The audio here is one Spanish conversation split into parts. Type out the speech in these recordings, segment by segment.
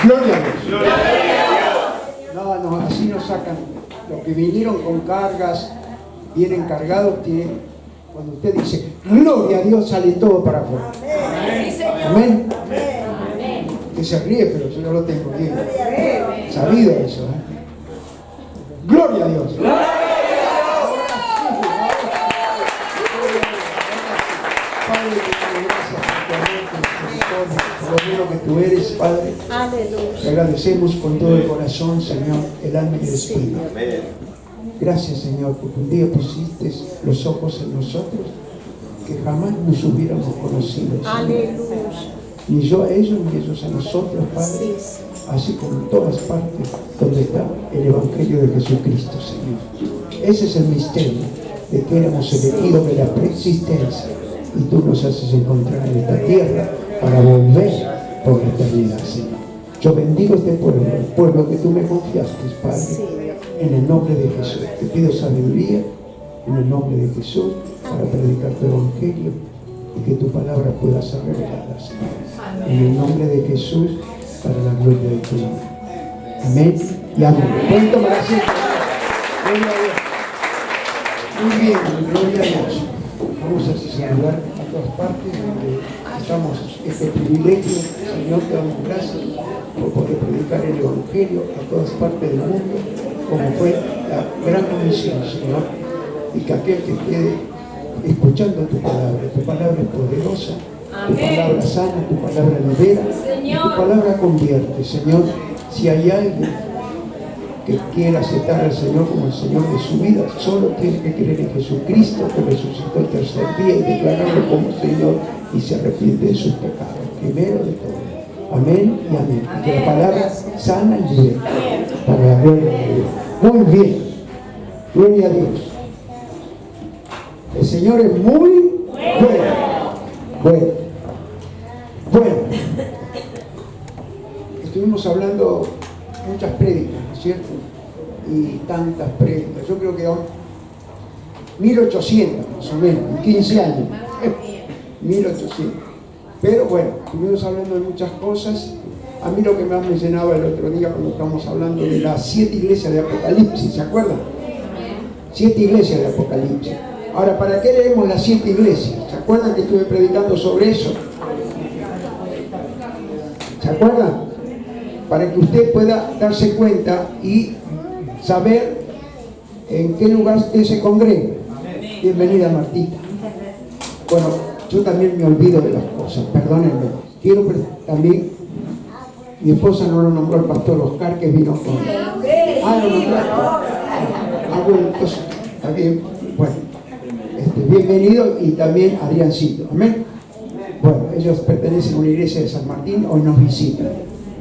Gloria a Dios. No, así nos sacan. Los que vinieron con cargas, vienen cargados, cuando usted dice, gloria a Dios, sale todo para afuera. Amén. Amén. Que se ríe, pero yo no lo tengo bien. Sabido eso, ¿eh? Gloria a Dios. Padre, por lo bueno que tú eres, Padre. Te agradecemos con todo el corazón, Señor, el alma y el espíritu. Gracias, Señor, porque un día pusiste los ojos en nosotros que jamás nos hubiéramos conocido, Señor. Ni yo a ellos, ni ellos a nosotros, Padre. Así como en todas partes donde está el Evangelio de Jesucristo, Señor. Ese es el misterio de que éramos elegidos de la preexistencia y tú nos haces encontrar en esta tierra para volver por la eternidad, Señor. Yo bendigo este pueblo, el pueblo que tú me confiaste, Padre, en el nombre de Jesús. Te pido sabiduría en el nombre de Jesús para predicar tu Evangelio y que tu palabra pueda ser revelada, Señor. En el nombre de Jesús, para la gloria de tu nombre. Amén y amén. ¿Pueden tomar asiento? Gloria a Dios. Muy bien, gloria a Dios. Vamos a saludar a todas partes donde estamos, este privilegio. Señor, te damos gracias por poder predicar el Evangelio a todas partes del mundo, como fue la gran comisión, Señor, y que aquel que quede escuchando tu palabra es poderosa, tu palabra sana, tu palabra libera, y tu palabra convierte, Señor. Si hay alguien que quiera aceptar al Señor como el Señor de su vida, solo tiene que creer en Jesucristo, que resucitó el tercer día, y declararlo como Señor, y se arrepiente de sus pecados, primero de todo. Amén y amén. Y que la palabra sana y libera para la gloria de Dios. Muy bien. Gloria a Dios. El Señor es muy bueno. Bueno. Estuvimos hablando muchas prédicas, ¿no es cierto? Y tantas prédicas. Yo creo que 1800 más o menos, en 15 años. 1800. Pero bueno, estuvimos hablando de muchas cosas. A mí lo que más me llenaba el otro día cuando estábamos hablando de las 7 iglesias de Apocalipsis, ¿se acuerdan? 7 iglesias de Apocalipsis. Ahora, ¿para qué leemos las 7 iglesias? ¿Se acuerdan que estuve predicando sobre eso? ¿Se acuerdan? Para que usted pueda darse cuenta y saber en qué lugar usted se congrega. Bienvenida, Martita. Bueno, yo también me olvido de las cosas, perdónenme. Quiero también, mi esposa no lo nombró el pastor Oscar, que vino con... lo nombró. Bueno, entonces, está bien. Bueno, bienvenido, y también Adriancito. Amén. Bueno, ellos pertenecen a una iglesia de San Martín, hoy nos visitan.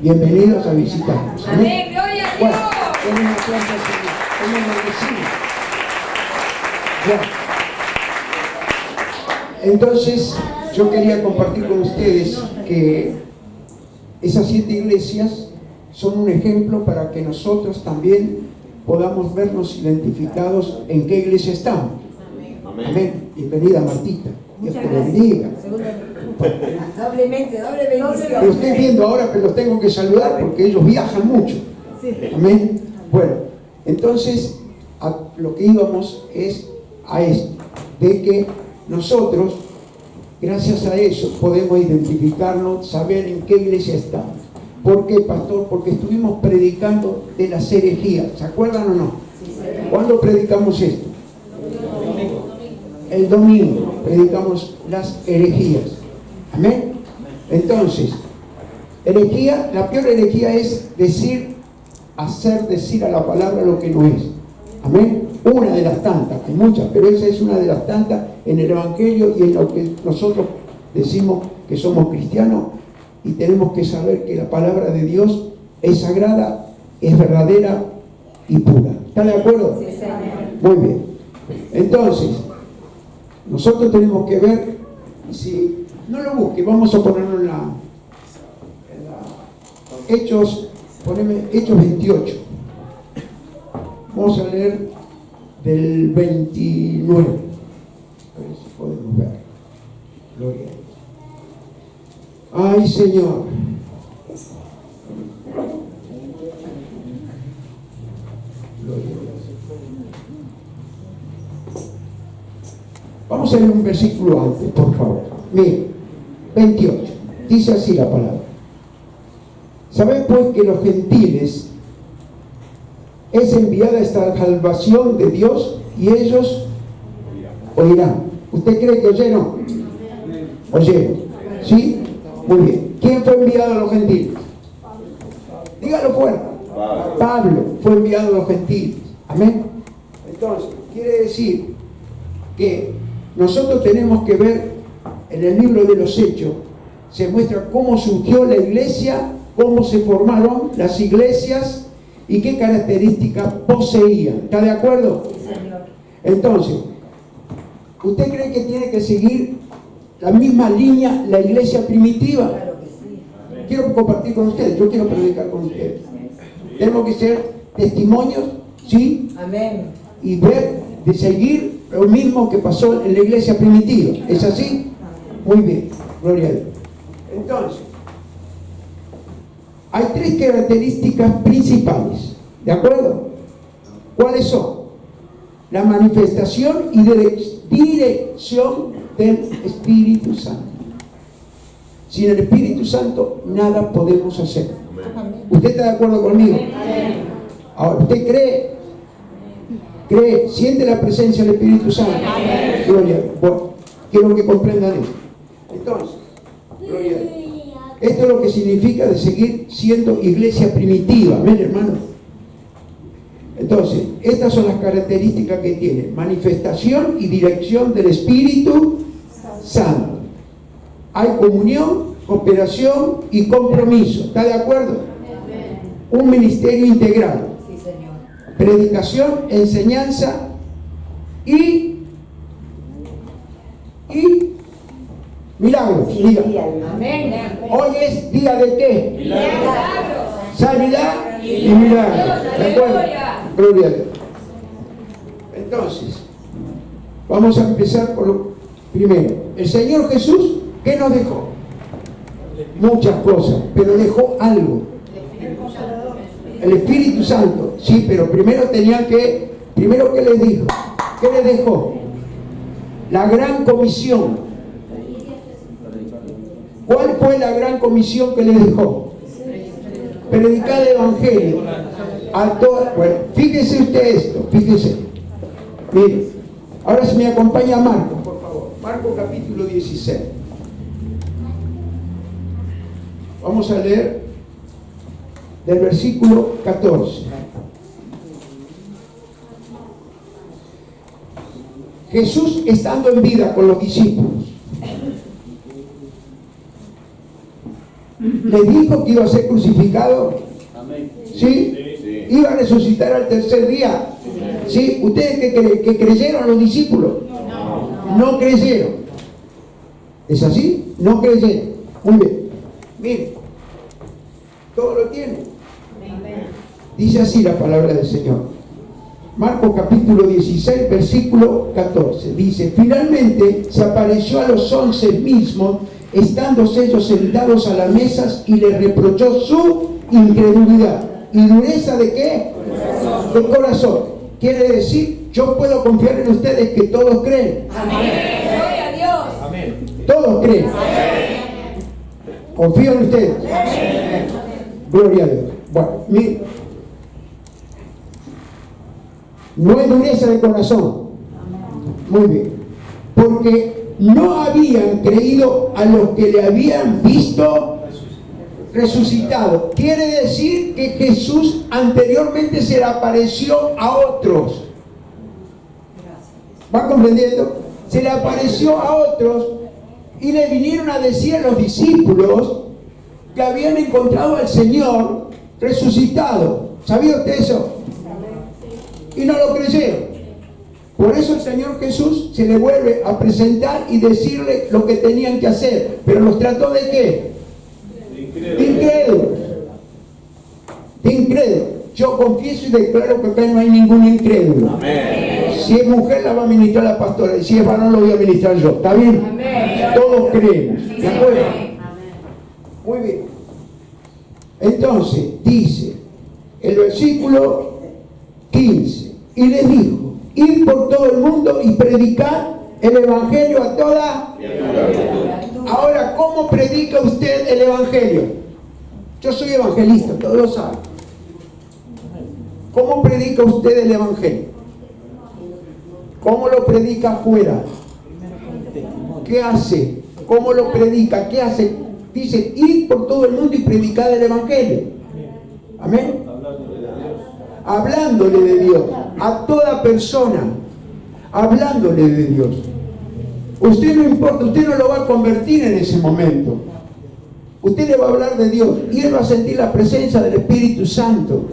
Bienvenidos a visitarnos. Amén, gloria a Dios. Bueno, denle un aplauso al Señor. Somos bendecidos. Bueno. Entonces, yo quería compartir con ustedes que esas 7 iglesias son un ejemplo para que nosotros también podamos vernos identificados en qué iglesia estamos. Amén. Bienvenida, Martita. Dios te bendiga. Doblemente, doble bendición. Lo estoy viendo ahora, pero los tengo que saludar porque ellos viajan mucho. Amén. Bueno, entonces, a lo que íbamos es a esto, de que nosotros, gracias a eso, podemos identificarnos, saber en qué iglesia estamos. ¿Por qué, pastor? Porque estuvimos predicando de las herejías. ¿Se acuerdan o no? ¿Cuándo predicamos esto? El domingo predicamos las herejías. Amén. Entonces, herejía, la peor herejía es hacer decir a la palabra lo que no es. Amén. Una de las tantas, hay muchas, pero esa es una de las tantas en el Evangelio y en lo que nosotros decimos que somos cristianos, y tenemos que saber que la palabra de Dios es sagrada, es verdadera y pura. ¿Están de acuerdo? Sí, señor. Muy bien. Entonces, nosotros tenemos que ver, si no lo busque, vamos a ponerlo en la Hechos, poneme Hechos 28. Vamos a leer del 29. A ver si podemos ver. Gloria a Dios. Ay, Señor. Vamos a leer un versículo antes, por favor. Miren, 28. Dice así la palabra. ¿Saben pues que los gentiles es enviada esta salvación de Dios y ellos oirán? ¿Usted cree que oyeron? ¿Oyeron? ¿Sí? Muy bien. ¿Quién fue enviado a los gentiles? Dígalo fuerte. Pablo fue enviado a los gentiles. Amén. Entonces, quiere decir que nosotros tenemos que ver en el libro de los Hechos, se muestra cómo surgió la iglesia, cómo se formaron las iglesias y qué características poseían. ¿Está de acuerdo? Sí, señor. Entonces, ¿usted cree que tiene que seguir la misma línea la iglesia primitiva? Claro que sí. Quiero compartir con ustedes, yo quiero predicar con ustedes. Tenemos que ser testimonios, ¿sí? Amén. Y ver, de seguir lo mismo que pasó en la iglesia primitiva. ¿Es así? Muy bien, gloria a Dios. Entonces, hay tres características principales, ¿de acuerdo? ¿Cuáles son? La manifestación y dirección del Espíritu Santo. Sin el Espíritu Santo nada podemos hacer. ¿Usted está de acuerdo conmigo? Ahora, ¿usted cree, siente la presencia del Espíritu Santo? Gloria a Dios. Bueno, quiero que comprendan esto. Entonces, gloria a Dios. Esto es lo que significa de seguir siendo iglesia primitiva. ¿Ven, hermano? Entonces, estas son las características que tiene: manifestación y dirección del Espíritu Santo. Hay comunión, cooperación y compromiso. ¿Está de acuerdo? Un ministerio integral. Sí, señor. Predicación, enseñanza y milagros. Diga. Amén. Hoy es día de qué? Milagros. Sanidad y milagros. ¿De acuerdo? Gloria a Dios. Entonces, vamos a empezar por lo primero. El Señor Jesús, ¿qué nos dejó? Muchas cosas, pero dejó algo. El Espíritu Santo. Sí, pero primero ¿qué les dijo? ¿Qué les dejó? La gran comisión. ¿Cuál fue la gran comisión que les dejó? Predicar el Evangelio a todas. Bueno, fíjese usted esto, fíjese. Mire, ahora si me acompaña Marcos, por favor. Marcos capítulo 16. Vamos a leer del versículo 14. Jesús, estando en vida con los discípulos, le dijo que iba a ser crucificado. ¿Sí? Iba a resucitar al tercer día. ¿Sí? ¿Ustedes que creyeron los discípulos? No creyeron. ¿Es así? No creyeron. Muy bien. Miren, todo lo tienen. Dice así la palabra del Señor. Marcos capítulo 16, versículo 14. Dice: finalmente se apareció a los 11 mismos, estando ellos sentados a las mesas, y les reprochó su incredulidad. ¿Y dureza de qué? De corazón. Quiere decir, yo puedo confiar en ustedes que todos creen. Amén. Gloria a Dios. Amén. Todos creen. Confío en ustedes. Gloria a Dios. Bueno, miren. No es dureza de corazón. Muy bien. Porque no habían creído a los que le habían visto resucitado. Quiere decir que Jesús anteriormente se le apareció a otros. ¿Va comprendiendo? Se le apareció a otros y le vinieron a decir a los discípulos que habían encontrado al Señor resucitado. ¿Sabía usted eso? Y no lo creyeron. Por eso el Señor Jesús se le vuelve a presentar y decirle lo que tenían que hacer. Pero los trató ¿de qué? De incrédulos. De incrédulos. Yo confieso y declaro que acá no hay ningún incrédulo. Amén. Si es mujer la va a ministrar la pastora, y si es varón lo voy a ministrar yo. ¿Está bien? Amén. Todos creemos. ¿De acuerdo? Muy bien. Entonces, dice el versículo 15, y les dijo, ir por todo el mundo y predicar el evangelio a toda. Ahora, ¿cómo predica usted el evangelio? Yo soy evangelista, todos lo saben. ¿Cómo predica usted el evangelio? ¿Cómo lo predica afuera? ¿Qué hace? ¿Cómo lo predica? ¿Qué hace? Dice, ir por todo el mundo y predicar el evangelio. Amén. Hablándole de Dios a toda persona, hablándole de Dios. Usted no importa, usted no lo va a convertir en ese momento. Usted le va a hablar de Dios y él va a sentir la presencia del Espíritu Santo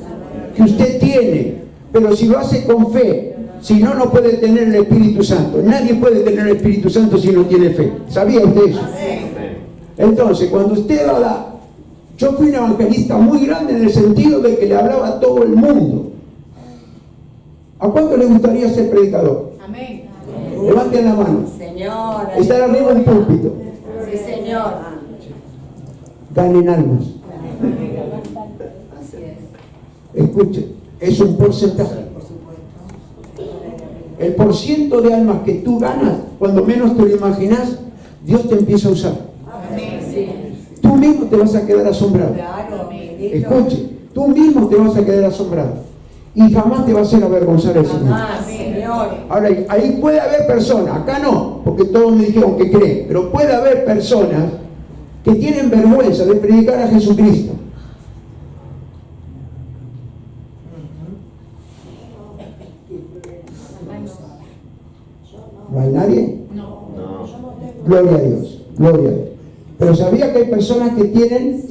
que usted tiene. Pero si lo hace con fe, si no, no puede tener el Espíritu Santo. Nadie puede tener el Espíritu Santo si no tiene fe. ¿Sabía usted eso? Entonces, cuando usted habla, yo fui un evangelista muy grande en el sentido de que le hablaba a todo el mundo. ¿A cuánto le gustaría ser predicador? Amén. Levanten la mano. Señor. Estar arriba en un púlpito. Sí, Señor. Ganen almas. Así es. Escuchen, es un porcentaje. El porciento de almas que tú ganas, cuando menos te lo imaginas, Dios te empieza a usar. Sí. Tú mismo te vas a quedar asombrado. Claro. Escuche, tú mismo te vas a quedar asombrado. Y jamás te va a hacer avergonzar el Señor. Jamás, Señor. Ahora, ahí puede haber personas, acá no, porque todos me dijeron que creen, pero puede haber personas que tienen vergüenza de predicar a Jesucristo. ¿No hay nadie? No. Gloria a Dios, gloria a Dios. Pero sabía que hay personas que tienen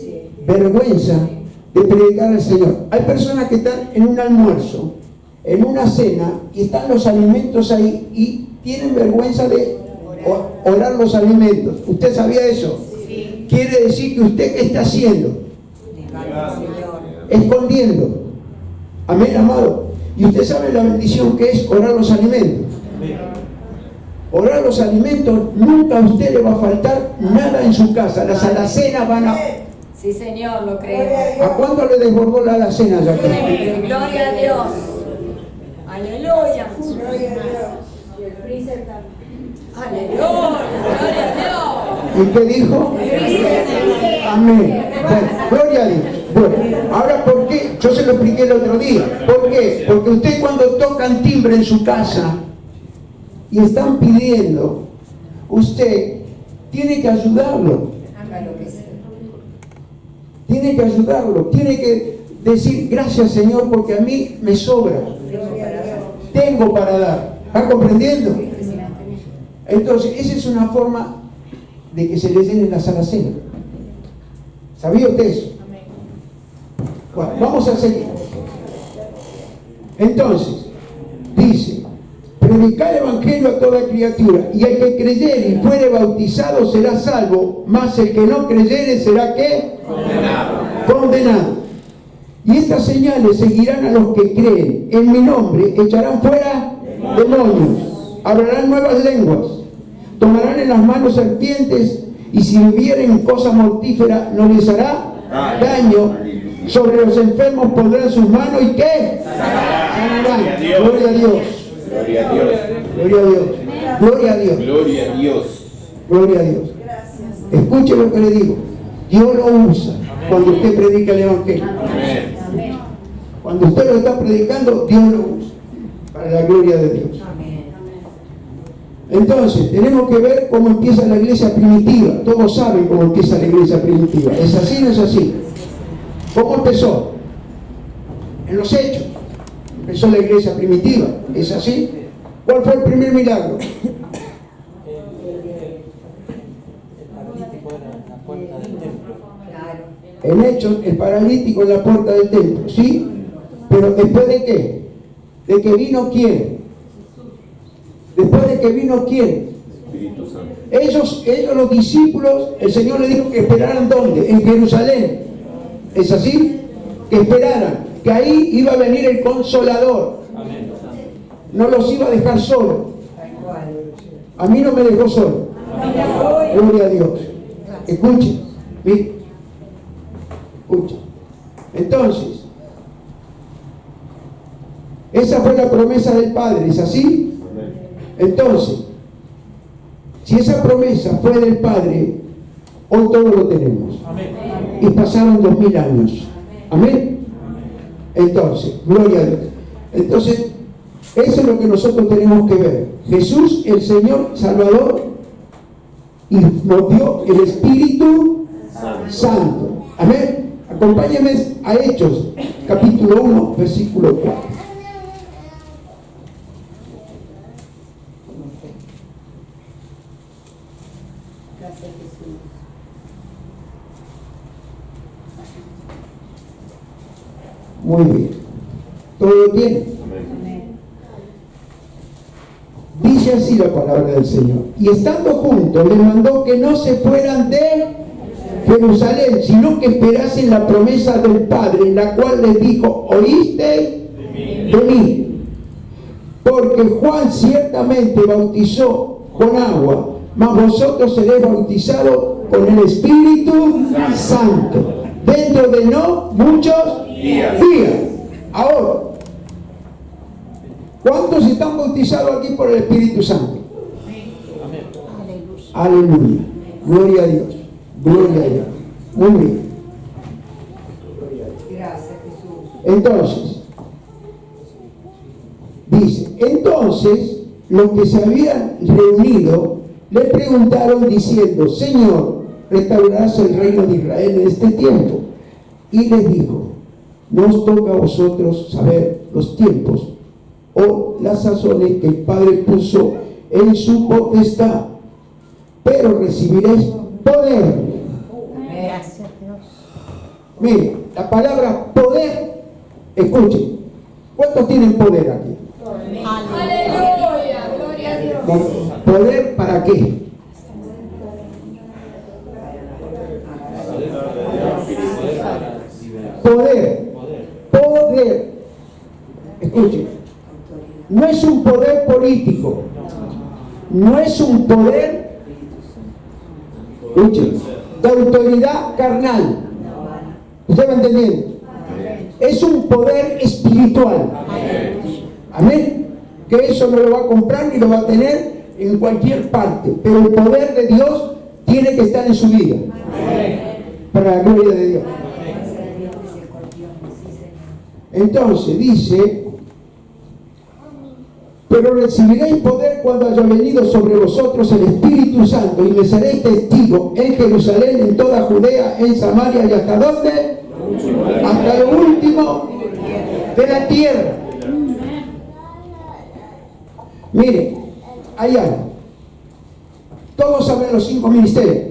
vergüenza de predicar al Señor. Hay personas que están en un almuerzo, en una cena, y están los alimentos ahí y tienen vergüenza de orar los alimentos. ¿Usted sabía eso? Sí. Quiere decir que usted, ¿qué está haciendo? Escondiendo. Amén, amado. Y usted sabe la bendición que es orar los alimentos. Orar los alimentos, nunca a usted le va a faltar nada en su casa. Las alacenas van a... Sí, Señor, lo creemos. ¿A cuánto le desbordó la alacena ya aquí? Gloria a Dios. Aleluya. Y el freezer también. Aleluya. Gloria a Dios. ¿Y qué dijo? Amén. Bueno, gloria a Dios. Bueno, ahora, ¿por qué? Yo se lo expliqué el otro día. ¿Por qué? Porque usted cuando tocan timbre en su casa y están pidiendo, usted tiene que ayudarlo. Claro que sí. Tiene que ayudarlo. Tiene que decir, gracias Señor, porque a mí me sobra. Tengo para dar. ¿Está comprendiendo? Entonces, esa es una forma de que se le llenen las alacenas. ¿Sabía usted eso? Bueno, vamos a seguir. Entonces, dice, predicar el evangelio a toda criatura, y el que creyere y fuere bautizado será salvo, mas el que no creyere será ¿qué? Condenado. Y estas señales seguirán a los que creen. En mi nombre echarán fuera demonios, hablarán nuevas lenguas, tomarán en las manos serpientes, y si bebieren cosa mortífera no les hará daño. Sobre los enfermos pondrán sus manos y ¿qué? Sanarán. Gloria a Dios. Gloria a Dios. Gloria a Dios. Gloria a Dios. Gloria a Dios. Gloria a Dios. Escuche lo que le digo. Dios lo usa cuando usted predica el evangelio. Amén. Cuando usted lo está predicando, Dios lo usa para la gloria de Dios. Entonces, tenemos que ver cómo empieza la iglesia primitiva. Todos saben cómo empieza la iglesia primitiva. ¿Es así o no es así? ¿Cómo empezó? En los Hechos. Empezó la iglesia primitiva. ¿Es así? ¿Cuál fue el primer milagro? En Hechos, el paralítico en la puerta del templo. ¿Sí? Pero ¿después de qué? ¿De que vino quién? Después de que vino quién? Espíritu Santo. Ellos los discípulos, el Señor les dijo que esperaran ¿dónde? En Jerusalén. ¿Es así? Que esperaran, que ahí iba a venir el Consolador. No los iba a dejar solos. A mí no me dejó solo. Gloria a Dios. Escuchen, mire. Escuchen. Entonces, esa fue la promesa del Padre, ¿es así? Entonces, si esa promesa fue del Padre, hoy todo lo tenemos. Y pasaron 2000 años. Amén. Entonces, gloria a Dios. Entonces, eso es lo que nosotros tenemos que ver. Jesús, el Señor Salvador, y nos dio el Espíritu Santo. Amén. Acompáñenme a Hechos, capítulo 1, versículo 4. Gracias, Jesús. Muy bien. ¿Todo bien? Dice así la palabra del Señor. Y estando juntos, les mandó que no se fueran de Jerusalén, sino que esperasen la promesa del Padre, en la cual les dijo: ¿oíste de mí? Porque Juan ciertamente bautizó con agua, mas vosotros seréis bautizados con el Espíritu Santo dentro de no muchos días. Ahora, ¿cuántos están bautizados aquí por el Espíritu Santo? Aleluya. Gloria a Dios. Gloria a Dios. Muy bien. Gracias, Jesús. Entonces, dice, entonces los que se habían reunido le preguntaron diciendo: Señor, ¿restaurarás el reino de Israel en este tiempo? Y les dijo: no os toca a vosotros saber los tiempos o las sazones que el Padre puso en su potestad, pero recibiréis poder. Gracias, Dios. Mire, la palabra poder, escuchen, ¿cuántos tienen poder aquí? Aleluya, gloria a Dios. ¿Poder para qué? Poder, escuchen, no es un poder político, no es un poder, escuchen, de autoridad carnal. ¿Usted va entendiendo? Es un poder espiritual. Amén. Que eso no lo va a comprar ni lo va a tener en cualquier parte, pero el poder de Dios tiene que estar en su vida. Para la gloria de Dios. Entonces dice: pero recibiréis poder cuando haya venido sobre vosotros el Espíritu Santo, y me seréis testigos en Jerusalén, en toda Judea, en Samaria, y ¿hasta dónde? Hasta lo último de la tierra. Mire, hay algo. Todos saben los 5 ministerios.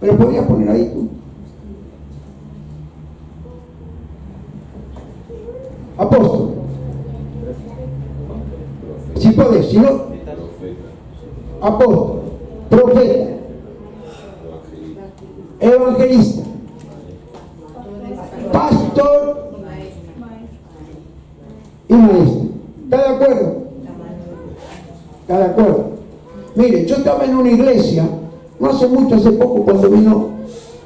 Pero podrías poner ahí tú. Apóstol. Si podés, si no, apóstol, profeta, evangelista, pastor y maestro. ¿Está de acuerdo? ¿Está de acuerdo? Mire, yo estaba en una iglesia, no hace mucho, hace poco, cuando vino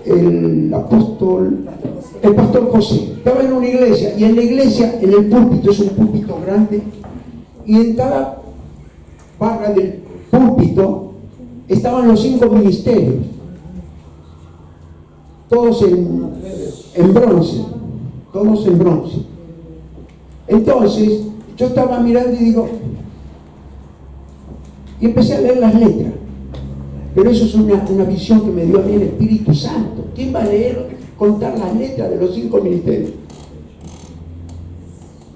el pastor José. Estaba en una iglesia, y en la iglesia, en el púlpito, es un púlpito grande, y en cada barra del púlpito estaban los 5 ministerios, todos en bronce, todos en bronce. Entonces yo estaba mirando y digo, y empecé a leer las letras, pero eso es una visión que me dio a mí el Espíritu Santo. ¿Quién va a leer, contar las letras de los 5 ministerios?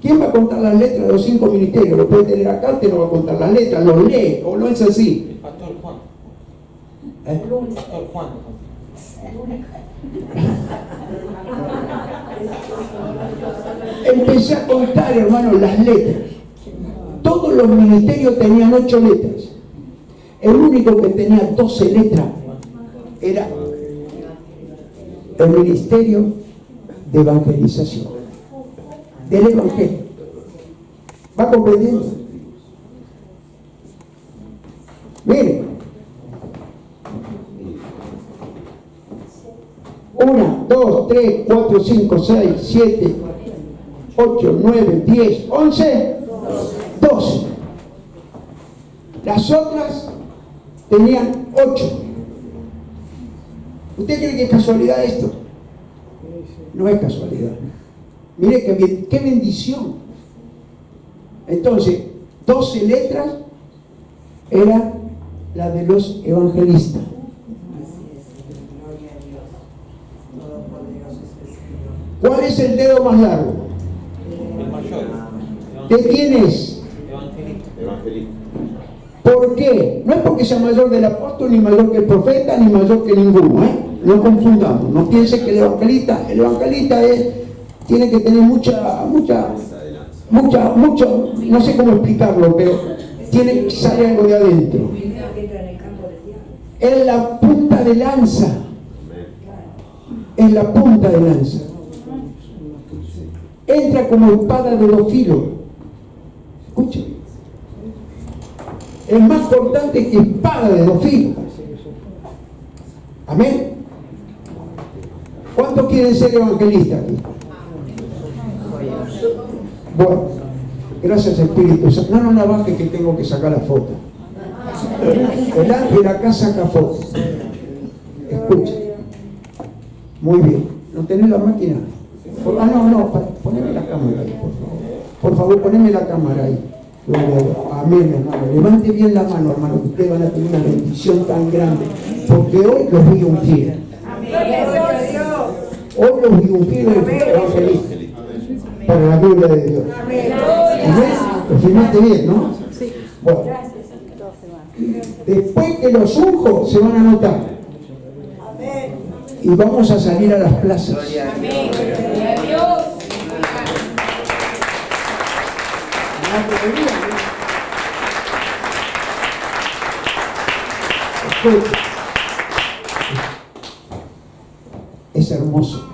¿Quién va a contar las letras de los 5 ministerios? Lo puede tener acá, usted no va a contar las letras, lo lee, o no es así. El pastor Juan. ¿Eh? El pastor Juan. Empecé a contar, hermano, las letras. Todos los ministerios tenían 8 letras. El único que tenía 12 letras era el ministerio de evangelización, del evangelio. ¿Va comprendiendo? Miren, 1, 2, 3, 4, 5, 6, 7, 8, 9, 10, 11, 12. Las otras tenían 8. ¿Usted cree que es casualidad esto? No es casualidad. Mire qué bendición. Entonces, 12 letras era la de los evangelistas. ¿Cuál es el dedo más largo? El mayor. ¿De quién es? Evangelista. ¿Por qué? No es porque sea mayor del apóstol, ni mayor que el profeta, ni mayor que ninguno, ¿eh? No confundamos. No piense que el evangelista tiene que tener mucha, no sé cómo explicarlo, pero tiene que salir algo de adentro. Es la punta de lanza. Es la punta de lanza. Entra como espada de dos filos. Escuchen. Es más cortante que espada de dos filos. Amén. ¿Cuántos quieren ser evangelistas aquí? Bueno, gracias Espíritu Santo. No baje que tengo que sacar la foto. El ángel acá saca fotos. Escucha. Muy bien. ¿No tenés la máquina? Poneme la cámara ahí, por favor. Por favor, poneme la cámara ahí. Amén, hermano. Levante bien la mano, hermano, que ustedes van a tener una bendición tan grande. Porque hoy los voy a ungir. Hoy los voy a ungir evangelistas. Para la gloria de Dios. Amén. Lo firmaste bien, ¿no? Sí. Bueno. Después que los unjo, se van a anotar. Amén. Y vamos a salir a las plazas. Amén. Es hermoso.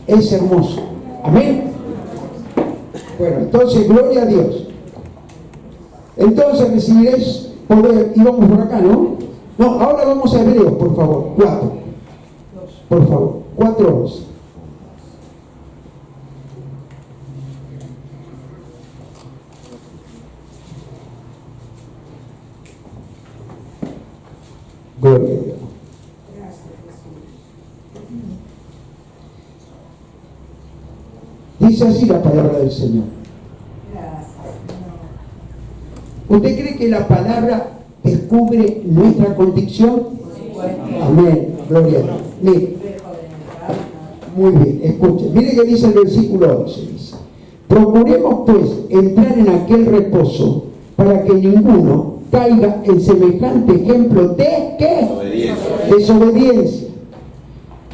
Es hermoso. Amén. Bueno, entonces, gloria a Dios. Entonces recibiréis poder. Y vamos por acá, ¿no? No, ahora vamos a Hebreos, por favor. 4. Por favor. 4:11. Gloria a Dios. Dice así la palabra del Señor. ¿Usted cree que la palabra descubre nuestra condición? Amén. Gloria a Dios. Mire. Muy bien, escuchen. Mire que dice el versículo 11. Dice: procuremos pues entrar en aquel reposo para que ninguno caiga en semejante ejemplo de ¿qué? Desobediencia.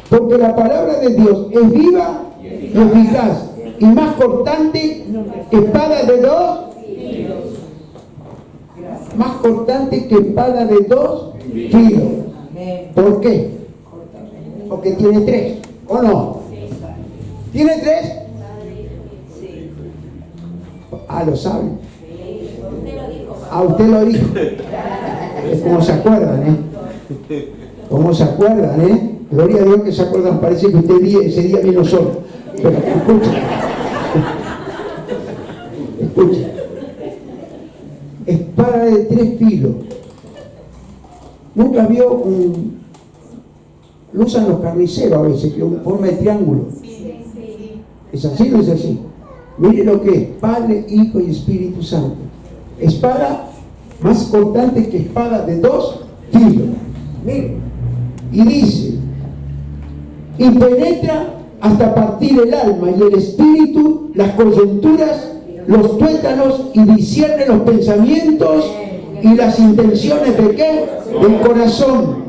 Porque la palabra de Dios es viva y eficaz y más cortante que espada de dos. Más cortante que espada de dos filos. ¿Por qué? Porque tiene 3, ¿o no? ¿Tiene 3? Ah, lo saben. Usted lo dijo. ¿Cómo se acuerdan, ¿Cómo se acuerdan, Gloria a Dios que se acuerdan. Parece que usted ese día vino solo. Pero escucha. Espada de 3 filos. Nunca vio lo usan los carniceros a veces, que es en forma de triángulo. ¿Es así o no es así? Mire lo que es: Padre, Hijo y Espíritu Santo. Espada más cortante que espada de 2 filos. Mire. Y dice: y penetra hasta partir el alma y el espíritu, las coyunturas, los tuétanos, y discierne los pensamientos y las intenciones de ¿qué? Del corazón.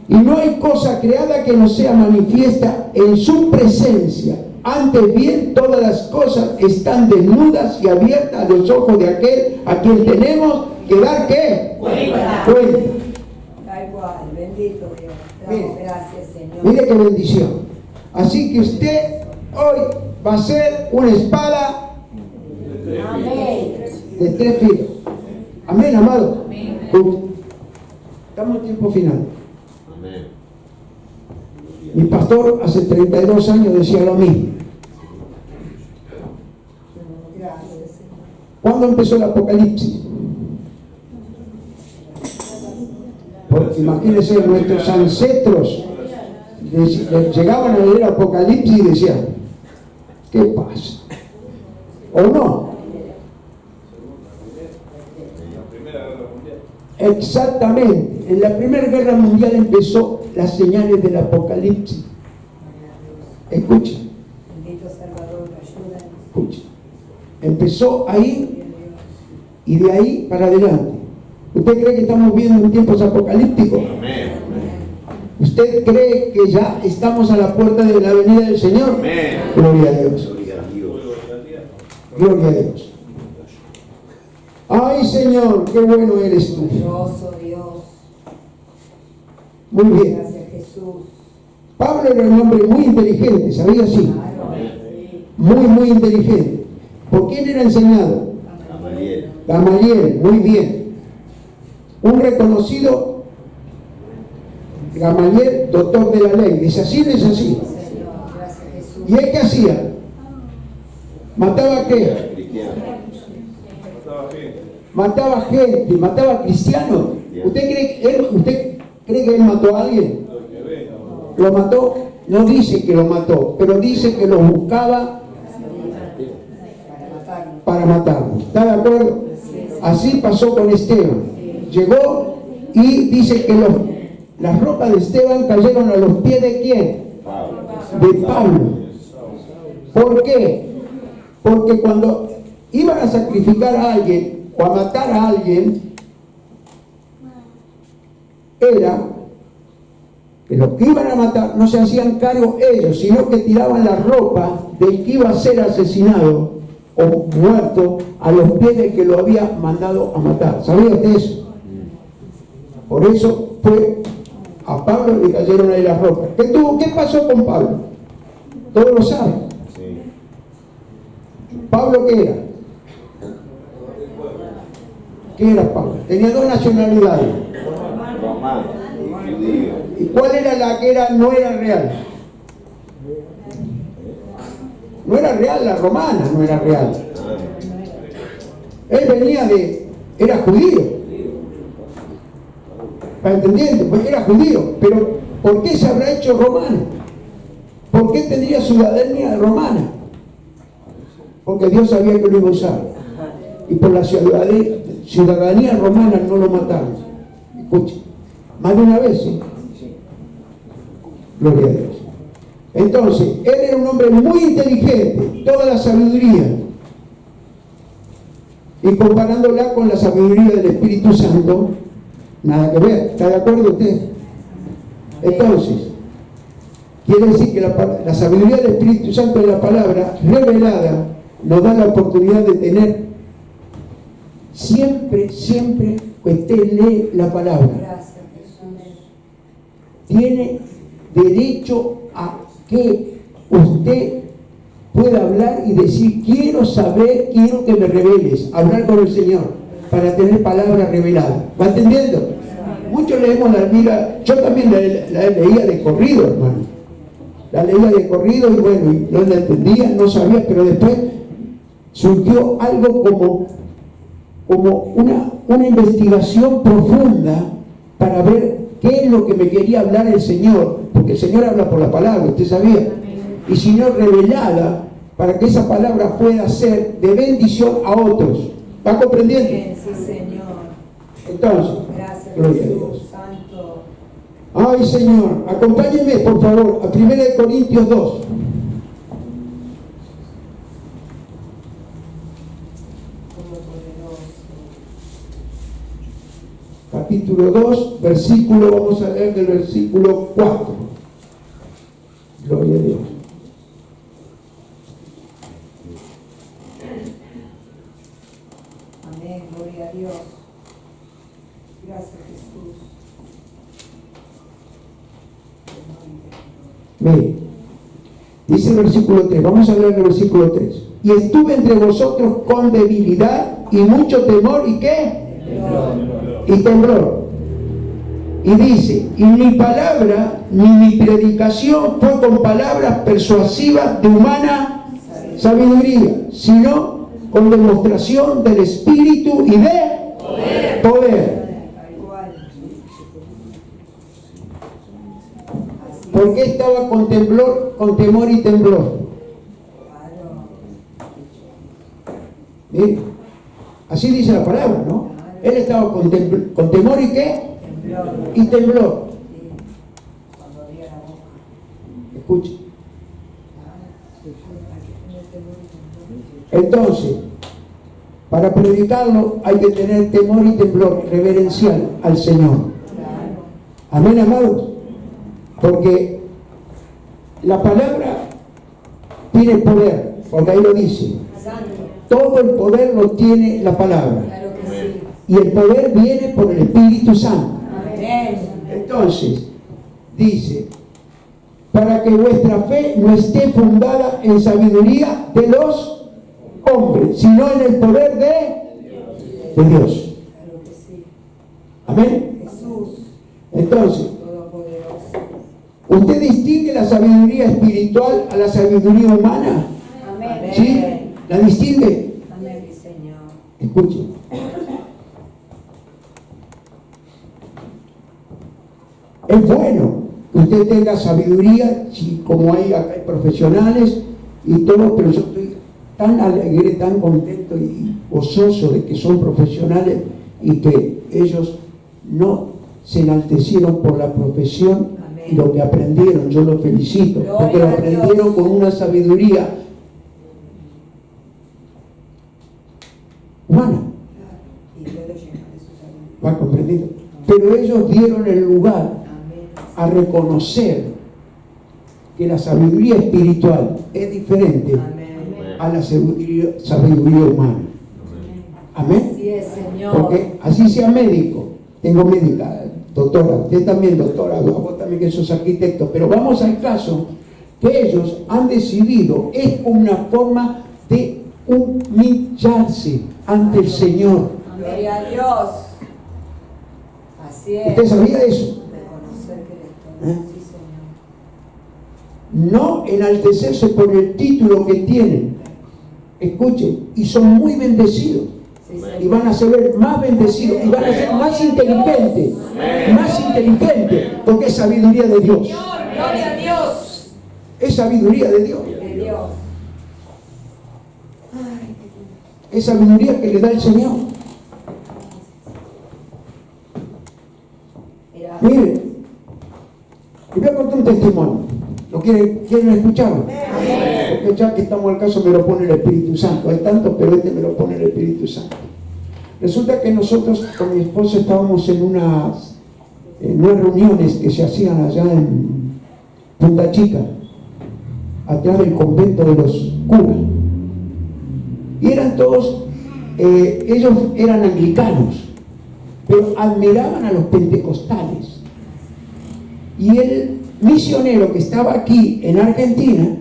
Y no hay cosa creada que no sea manifiesta en su presencia. Antes bien, todas las cosas están desnudas y abiertas a los ojos de aquel a quien tenemos que dar ¿qué? Cuenta. Da igual, bendito Dios. Gracias, Señor. Mire qué bendición. Así que usted hoy va a ser una espada de 3 filos. Amén, amado. Estamos en tiempo final. Amén. Mi pastor hace 32 años decía lo mismo. Gracias, Señor. ¿Cuándo empezó el Apocalipsis? Porque imagínense, nuestros ancestros llegaban a leer Apocalipsis y decían, ¿qué pasa? ¿O no? Exactamente. En la Primera Guerra Mundial empezó las señales del Apocalipsis. Escuchen, Bendito Salvador, ayúdanos. escuchen. Empezó ahí y de ahí para adelante. ¿Usted cree que estamos viendo tiempos apocalípticos? Amén. ¿Usted cree que ya estamos a la puerta de la venida del Señor? Amén. Gloria a Dios. Gloria a Dios. Gloria a Dios. Ay, Señor, qué bueno eres tú. Glorioso Dios. Muy bien. Gracias, Jesús. Pablo era un hombre muy inteligente, ¿sabía así? Claro. Muy inteligente. ¿Por quién era enseñado? Gamaliel. Gamaliel, muy bien. Un reconocido Gamaliel, doctor de la ley. ¿Es así o no es así? Señor, gracias, Jesús. ¿Y él qué hacía? ¿Mataba a qué? Cristiano. Mataba gente, mataba cristianos. ¿Usted cree que él mató a alguien? ¿Lo mató? No dice que lo mató, pero dice que lo buscaba para matarlo. ¿Está de acuerdo? Así pasó con Esteban. Llegó y dice que las ropas de Esteban cayeron a los pies de ¿quién? De Pablo. ¿Por qué? Porque cuando iban a sacrificar a alguien o a matar a alguien, era que los que iban a matar no se hacían cargo ellos, sino que tiraban la ropa del que iba a ser asesinado o muerto a los pies del que lo había mandado a matar. ¿Sabía usted eso? Por eso fue a Pablo le cayeron ahí las ropas. ¿Qué pasó con Pablo? Todos lo saben. ¿Pablo qué era? ¿Qué era Pablo? Tenía dos nacionalidades. Romano y judío. ¿Y cuál era la que no era real? No era real, la romana no era real. Él era judío. ¿Está entendiendo? Pues era judío. Pero ¿por qué se habrá hecho romano? ¿Por qué tendría ciudadanía romana? Porque Dios sabía que lo iba a usar. Y por la ciudadanía romana no lo mataron. Escuchen, más de una vez, ¿sí? Gloria a Dios. Entonces, él era un hombre muy inteligente, toda la sabiduría. Y comparándola con la sabiduría del Espíritu Santo, nada que ver. ¿Está de acuerdo usted? Entonces, quiere decir que la sabiduría del Espíritu Santo es la palabra revelada, nos da la oportunidad de tener siempre que usted lee la palabra, Gracias, Jesús. tiene derecho a que usted pueda hablar y decir, quiero saber, quiero que me reveles, hablar con el Señor para tener palabra revelada. ¿Va entendiendo? Muchos leemos la Biblia, yo también la leía de corrido, hermano. La leía de corrido y bueno, y no la entendía, no sabía, pero después surgió algo como una investigación profunda para ver qué es lo que me quería hablar el Señor, porque el Señor habla por la palabra, ¿usted sabía? Y si no, revelada para que esa palabra pueda ser de bendición a otros. ¿Va comprendiendo? Bien, sí, Señor. Entonces, Gracias, gloria a Jesús Dios. Santo. Ay, Señor, acompáñenme por favor a 1 Corintios 2. Capítulo 2, versículo, vamos a leer del versículo 4. Gloria a Dios. Amén, gloria a Dios. Gracias, Jesús. Mire, dice el versículo 3, vamos a leer el versículo 3. Y estuve entre vosotros con debilidad y mucho temor, ¿y qué? Y temblor. Y dice, y mi palabra ni mi predicación fue con palabras persuasivas de humana sabiduría, sino con demostración del Espíritu y de poder. ¿Por qué estaba con temor y temblor? ¿Sí? Así dice la palabra, ¿no? Él estaba con temor y ¿qué? Y temblor. Escuche. Entonces, para predicarlo hay que tener temor y temblor reverencial al Señor. Amén, amados. Porque la palabra tiene poder, porque ahí lo dice. Todo el poder lo tiene la palabra. Y el poder viene por el Espíritu Santo. Entonces, dice, para que vuestra fe no esté fundada en sabiduría de los hombres, sino en el poder de Dios. Amén. Entonces, ¿usted distingue la sabiduría espiritual a la sabiduría humana? ¿Sí? ¿La distingue? Escuche. Es bueno que usted tenga sabiduría, como hay acá hay profesionales y todo, pero yo estoy tan alegre, tan contento y gozoso de que son profesionales y que ellos no se enaltecieron por la profesión y lo que aprendieron. Yo los felicito, porque lo aprendieron con una sabiduría humana. ¿Va comprendido? Pero ellos dieron el lugar a reconocer que la sabiduría espiritual es diferente a la sabiduría humana. Amén. Porque así sea médico, tengo médica, doctora, usted también doctora, vos también que sos arquitecto, pero vamos al caso que ellos han decidido, es una forma de humillarse ante el Señor. Gloria a Dios. Así es. ¿Usted sabía de eso? No enaltecerse por el título que tienen. Escuchen, y son muy bendecidos. Y van a ser más bendecidos y van a ser más inteligentes. Más inteligentes, porque es sabiduría de Dios. Gloria a Dios. Es sabiduría de Dios. Es sabiduría que le da el Señor. Miren, les voy a contar un testimonio. ¿Lo quieren escucharlo? Porque ya que estamos al caso me lo pone el Espíritu Santo. Hay tantos, pero este me lo pone el Espíritu Santo. Resulta que nosotros con mi esposa estábamos en unas reuniones que se hacían allá en Punta Chica, atrás del convento de los curas. Y eran todos, ellos eran anglicanos, pero admiraban a los pentecostales. Y el misionero que estaba aquí en Argentina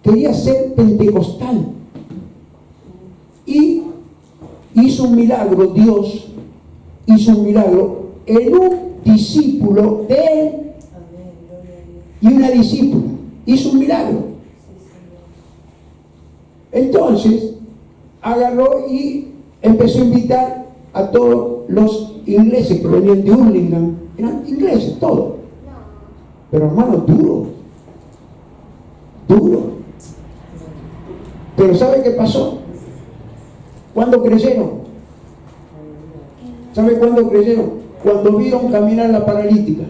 quería ser pentecostal. Y hizo un milagro, Dios hizo un milagro en un discípulo de él y una discípula. Hizo un milagro. Entonces, agarró y empezó a invitar a todos los ingleses que venían de Hurlingham. Eran ingleses, todos. Pero hermano, duro. Pero ¿sabe qué pasó? ¿Cuándo creyeron? ¿Sabe cuándo creyeron? Cuando vieron caminar la paralítica.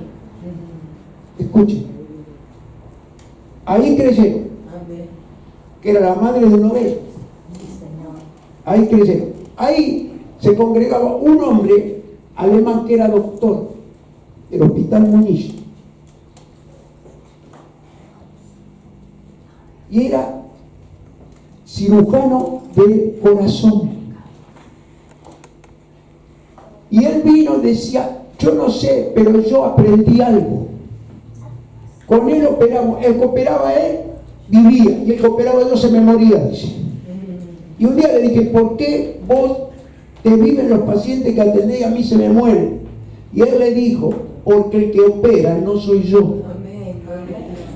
Escuchen. Ahí creyeron. Que era la madre de un ovejo. Ahí creyeron. Ahí se congregaba un hombre alemán que era doctor del Hospital Munich. Y era cirujano del corazón. Y él vino y decía, yo no sé, pero yo aprendí algo. Con él operamos. El que operaba él vivía y el que operaba yo se me moría, dice. Y un día le dije, ¿por qué vos te viven los pacientes que atendés y a mí se me mueren. Y él le dijo, porque el que opera no soy yo. Amén.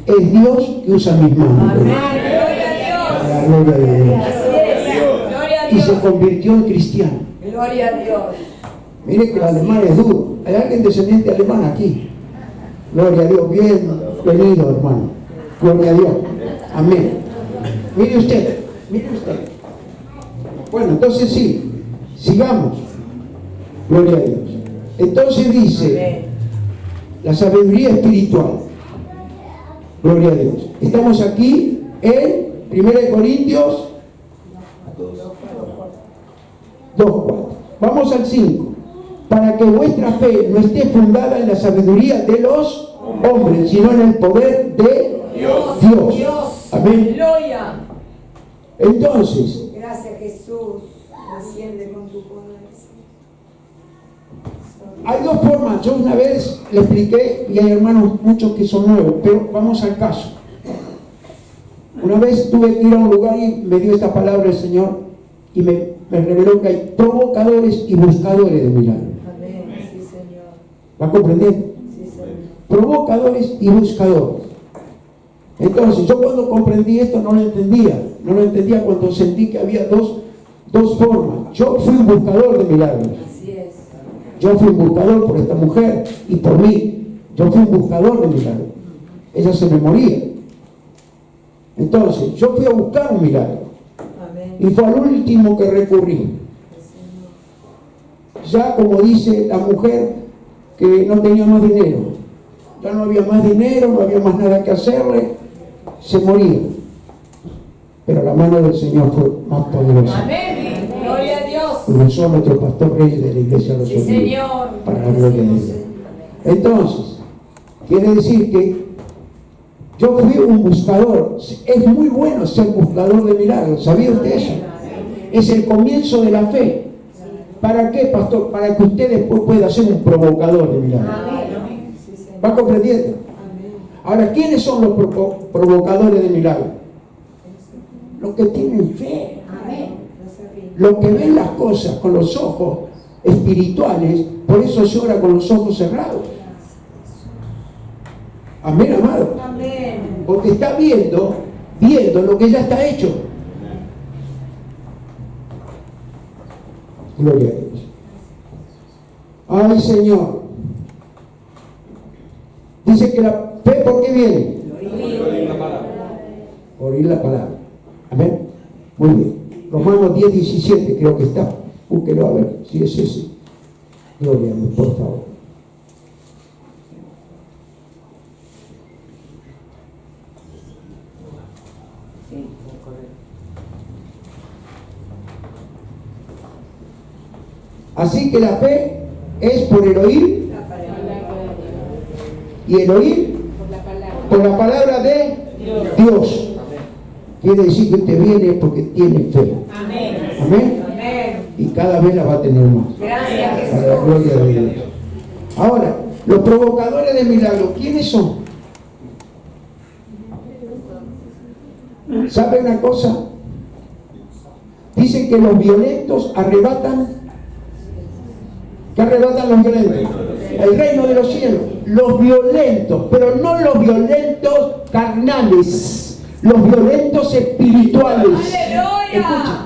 Es Dios que usa mis manos. Amén. Para la gloria de Dios. Así es. Gloria a Y se Dios. convirtió en cristiano. Gloria a Dios. Mire que el alemán es duro. ¿Hay alguien descendiente alemán aquí? Gloria a Dios. Bienvenido, hermano. Gloria a Dios. Amén. Mire usted. Bueno, entonces sí. Sigamos. Gloria a Dios. Entonces dice la sabiduría espiritual. Gloria a Dios. Estamos aquí en 1 Corintios 2:4. Vamos al 5. Para que vuestra fe no esté fundada en la sabiduría de los hombres, sino en el poder de Dios. Amén. Gloria. Entonces, Gracias, Jesús. Desciende con tu poder. hay dos formas. Yo una vez le expliqué, y hay hermanos muchos que son nuevos, pero vamos al caso. Una vez tuve que ir a un lugar y me dio esta palabra el Señor y me reveló que hay provocadores y buscadores de milagros. Amén. Sí, Señor. ¿Va comprendiendo? Sí, Señor. Provocadores y buscadores. Entonces, yo cuando comprendí esto no lo entendía cuando sentí que había dos formas. Yo fui un buscador de milagros. Así es. Yo fui un buscador por esta mujer y por mí. Yo fui un buscador de milagros. Ella se me moría. Entonces, yo fui a buscar un milagro. Amén. Y fue al último que recurrí. Ya como dice la mujer que no tenía más dinero. Ya no había más dinero, no había más nada que hacerle. Se moría. Pero la mano del Señor fue más poderosa. Amén. Gloria a Dios. Comenzó a nuestro pastor rey de la iglesia de los Sí, Olivos, Señor. para la gloria de Dios. Entonces, quiere decir que yo fui un buscador. Es muy bueno ser buscador de milagros. ¿Sabía usted eso? Es el comienzo de la fe. ¿Para qué, pastor? Para que usted después pueda ser un provocador de milagros. Amén. Sí, Señor. ¿Va comprendiendo? Amén. Ahora, ¿quiénes son los provocadores de milagros? Los que tienen fe. Amén. No se rinda. Los que ven las cosas con los ojos espirituales, por eso se ora con los ojos cerrados. Amén, amado. Amén. Porque está viendo lo que ya está hecho. Gloria a Dios. Ay, Señor. Dice que la fe, ¿por qué viene? Por oír la palabra. Amén. Muy bien. Romanos 10:17 creo que está. Búsquelo a ver si es ese. Gloria a Dios, por favor. Así que la fe es por el oír y el oír por la palabra de Dios. Quiere decir que usted viene porque tiene fe. Amén. Amén. Amén. Y cada vez la va a tener más. Gracias, Para la Jesús. gloria de Dios. Ahora, los provocadores de milagros, ¿quiénes son? ¿Sabe una cosa? Dicen que los violentos arrebatan. ¿Qué arrebatan los violentos? El reino de los cielos. Los violentos, pero no los violentos carnales, los violentos espirituales. ¡Aleluya! Escucha,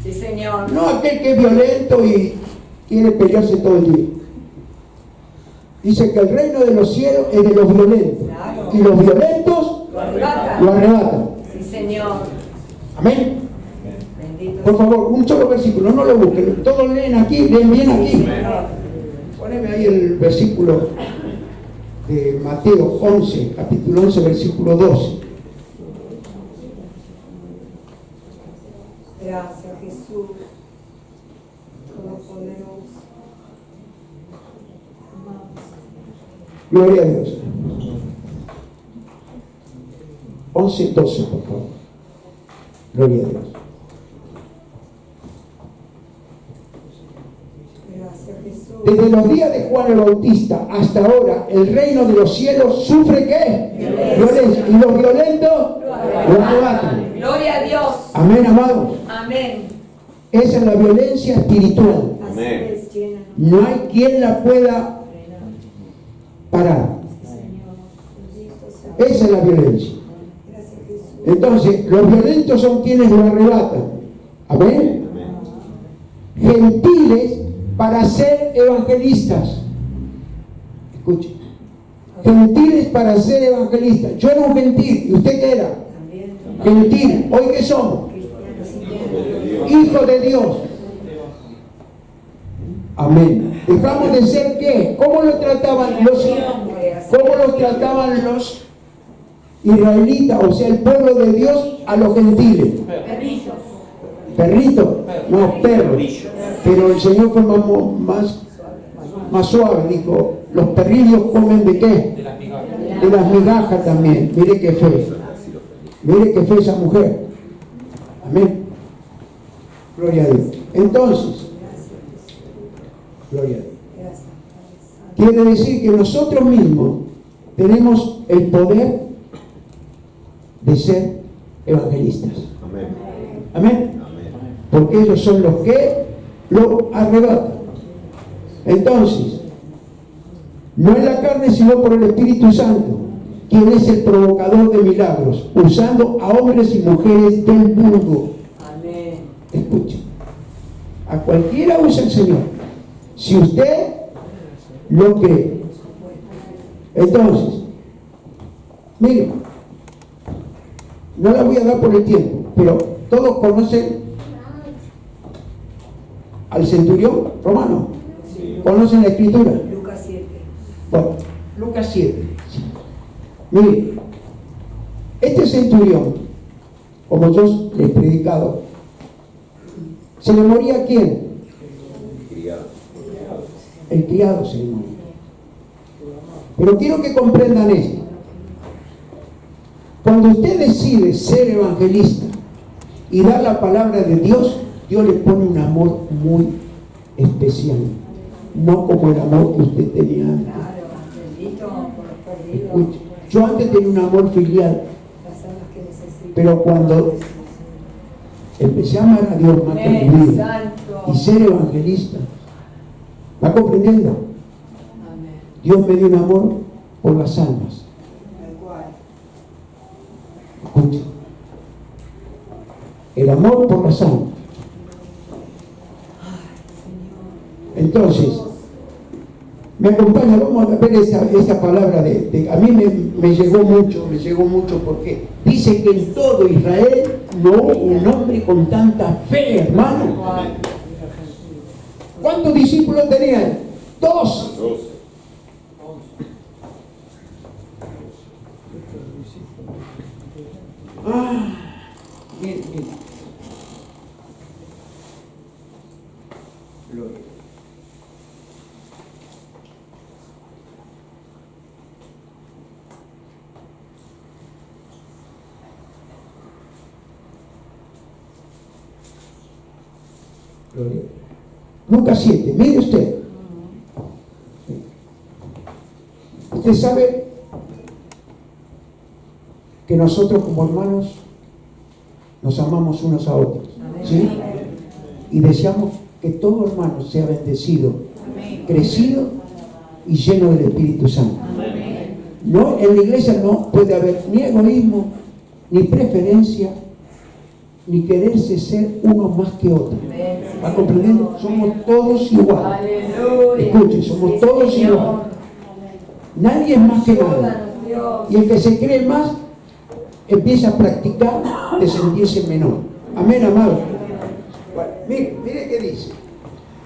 Sí, Señor. no aquel que es violento y quiere pelearse todo el día. Dice que el reino de los cielos es de los violentos. Claro. Y los violentos Lo arrebata. lo arrebatan. Sí, Señor. Amén. Bendito Por favor, un solo versículo, no lo busquen. Todos leen aquí, leen bien aquí. Poneme ahí el versículo de Mateo 11, capítulo 11, versículo 12. Gracias, Jesús. Todopoderoso. Gloria a Dios. 11, 12, por favor. Gloria a Dios. Gracias, Jesús. Desde los días de Juan el Bautista hasta ahora, el reino de los cielos sufre ¿qué? Violencia. Y los violentos lo arrebatan. Gloria a Dios. Amén, amados. Amén. Esa es la violencia espiritual. Así Amén. es, llena. No hay quien la pueda parar. Esa es la violencia. Gracias, Jesús. Entonces, los violentos son quienes lo arrebatan. Amén. Amén. Gentiles para ser evangelistas. Escuchen. Gentiles para ser evangelistas. Yo era un gentil. ¿Y usted qué era? También. Gentil. ¿Hoy qué somos? Cristianos y Hijos de Dios. Amén. Dejamos de ser ¿qué? ¿Cómo los trataban los israelitas, o sea, el pueblo de Dios, a los gentiles? perritos. Perritos, no perros. Pero el Señor fue más suave, dijo, los perrillos comen ¿de qué? De las migajas. De las migajas también. Mire qué fe. Mire qué fe esa mujer. Amén. Gloria a Dios. Entonces, gloria a Dios. Quiere decir que nosotros mismos tenemos el poder de ser evangelistas. Amén. Amén. Amén. Porque ellos son los que lo arrebatan. Entonces, no en la carne, sino por el Espíritu Santo, quien es el provocador de milagros, usando a hombres y mujeres del mundo. Amén. Escuchen, a cualquiera usa el Señor, si usted lo cree. Entonces, miren, no la voy a dar por el tiempo, pero todos conocen al centurión romano, conocen la escritura. Lucas 7. Bueno, Lucas 7. Miren, este centurión, como yo les he predicado, ¿se le moría a quién? Criado. El criado se le moría. Pero quiero que comprendan esto. Cuando usted decide ser evangelista y dar la palabra de Dios, Dios le pone un amor muy especial. No como el amor que usted tenía antes. Claro, bendito por los perdidos. Escuche, yo antes tenía un amor filial, Las almas que necesitan. pero cuando empecé a amar a Dios más que mi Amén. vida Santo. y ser evangelista, ¿va comprendiendo? Amén. Dios me dio un amor por las almas. Tal cual. Escuche, el amor por las almas. Entonces, me acompaña, vamos a ver esta palabra a mí me llegó mucho porque dice que en todo Israel no hubo un hombre con tanta fe, hermano. ¿Cuántos discípulos tenían? 2. 12. Bien. Gloria. Gloria. Lucas 7, mire usted. Usted sabe que nosotros como hermanos nos amamos unos a otros, ¿sí? Y deseamos que todo hermano sea bendecido, crecido y lleno del Espíritu Santo. No, en la iglesia no puede haber ni egoísmo, ni preferencia, ni quererse ser uno más que otro. ¿Va comprendiendo? Somos todos iguales. Aleluya. Escuchen, somos todos iguales. Nadie es más que nadie. Dios. Y el que se cree más empieza a practicar de sentirse menor. Amén, amado. Bueno, mire qué dice.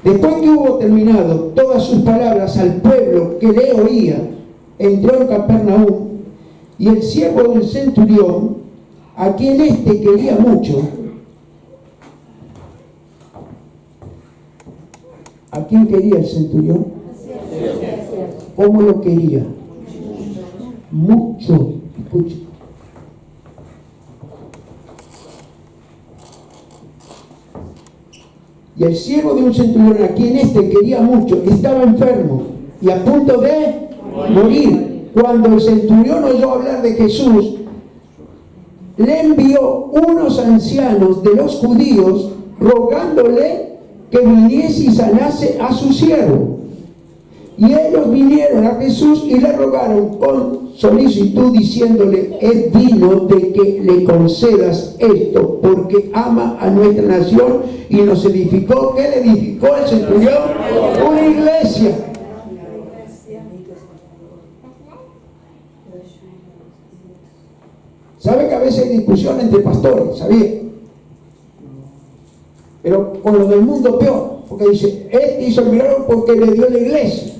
Después que hubo terminado todas sus palabras al pueblo que le oía, entró en Capernaum, y el siervo del centurión, a quien éste quería mucho, ¿a quién quería el centurión? ¿Cómo lo quería? Mucho. Escuche. Y el siervo de un centurión, a quien éste quería mucho, estaba enfermo y a punto de morir. Cuando el centurión oyó hablar de Jesús, le envió unos ancianos de los judíos rogándole que viniese y sanase a su siervo. Y ellos vinieron a Jesús y le rogaron con solicitud, diciéndole: es digno de que le concedas esto, porque ama a nuestra nación y nos edificó. ¿Qué le edificó el centurión? Una iglesia. ¿Sabe que a veces hay discusión entre pastores? ¿Sabía? Pero con lo del mundo peor, porque dice: este hizo el milagro porque le dio la iglesia.